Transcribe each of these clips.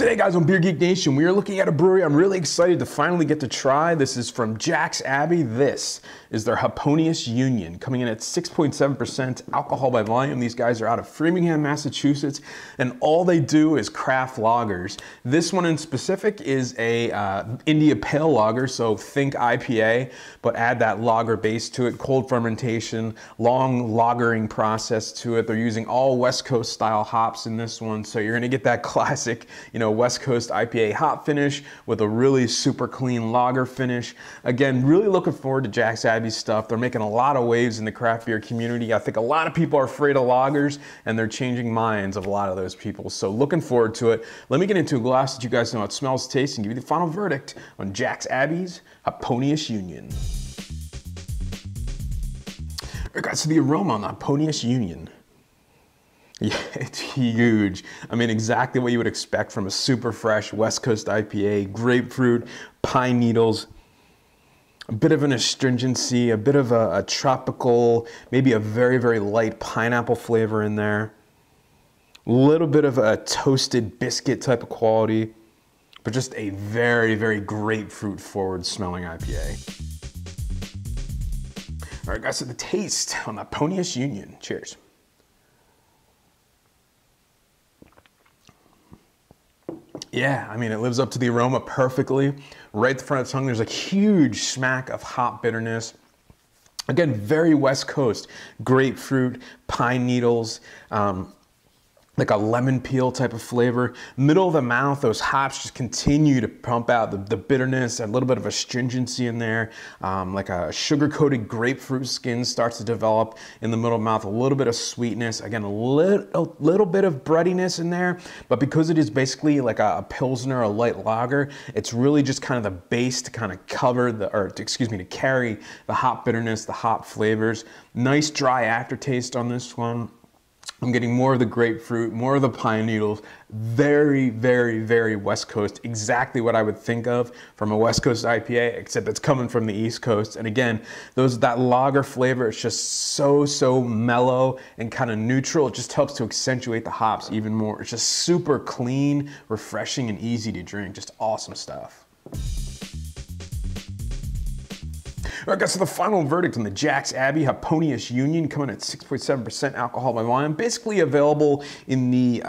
Today guys on Beer Geek Nation, we are looking at a brewery I'm really excited to finally get to try. This is from Jack's Abbey. This is their Hoponius Union, coming in at 6.7% alcohol by volume. These guys are out of Framingham, Massachusetts, and all they do is craft lagers. This one in specific is a India Pale Lager, so think IPA, but add that lager base to it, cold fermentation, long lagering process to it. They're using all West Coast style hops in this one, so you're gonna get that classic, West Coast IPA hop finish with a really super clean lager finish. Again, really looking forward to Jack's Abbey's stuff. They're making a lot of waves in the craft beer community. I think a lot of people are afraid of lagers, and they're changing minds of a lot of those people. So looking forward to it. Let me get into a glass that you guys know how it smells, tastes, and give you the final verdict on Jack's Abbey's Hoponius Union. All right, guys, so the aroma on the Hoponius Union. Yeah, it's huge. I mean, exactly what you would expect from a super fresh West Coast IPA. Grapefruit, pine needles, a bit of an astringency, a bit of a tropical, maybe a very, very light pineapple flavor in there. A little bit of a toasted biscuit type of quality, but just a very, very grapefruit forward smelling IPA. All right, guys, so the taste on the Hoponius Union. Cheers. Yeah, I mean, it lives up to the aroma perfectly. Right at the front of the tongue, there's a huge smack of hop bitterness. Again, very West Coast. Grapefruit, pine needles, like a lemon peel type of flavor. Middle of the mouth, those hops just continue to pump out the bitterness, a little bit of astringency in there, like a sugar-coated grapefruit skin starts to develop in the middle of the mouth, a little bit of sweetness, again, a little bit of breadiness in there, but because it is basically like a Pilsner, a light lager, it's really just kind of the base to kind of cover to carry the hop bitterness, the hop flavors. Nice dry aftertaste on this one. I'm getting more of the grapefruit, more of the pine needles. Very, very, very West Coast. Exactly what I would think of from a West Coast IPA, except it's coming from the East Coast. And again, that lager flavor is just so mellow and kind of neutral. It just helps to accentuate the hops even more. It's just super clean, refreshing, and easy to drink. Just awesome stuff. All right, guys, so the final verdict on the Jack's Abbey Hoponius Union, coming at 6.7% alcohol by volume, basically available in the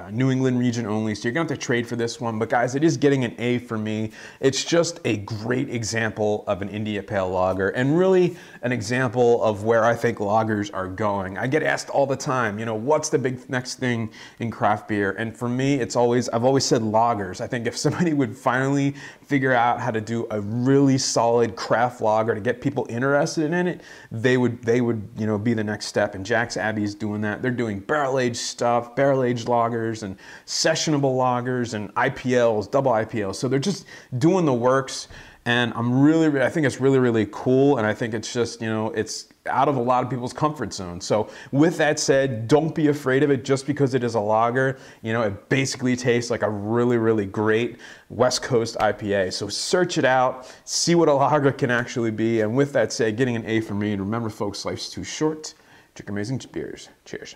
New England region only, so you're gonna have to trade for this one, but guys, it is getting an A for me. It's just a great example of an India Pale Lager, and really an example of where I think lagers are going. I get asked all the time, what's the big next thing in craft beer? And for me, I've always said lagers. I think if somebody would finally figure out how to do a really solid craft lager to get people interested in it, they would be the next step. And Jack's Abbey is doing that. They're doing barrel-aged stuff, barrel-aged lagers, and sessionable lagers and IPLs, double IPLs. So they're just doing the works, and I think it's really, really cool. And I think it's just, it's out of a lot of people's comfort zone. So with that said, don't be afraid of it just because it is a lager. It basically tastes like a really, really great West Coast IPA. So search it out, see what a lager can actually be. And with that said, getting an A for me. And remember, folks, life's too short. Drink amazing beers. Cheers.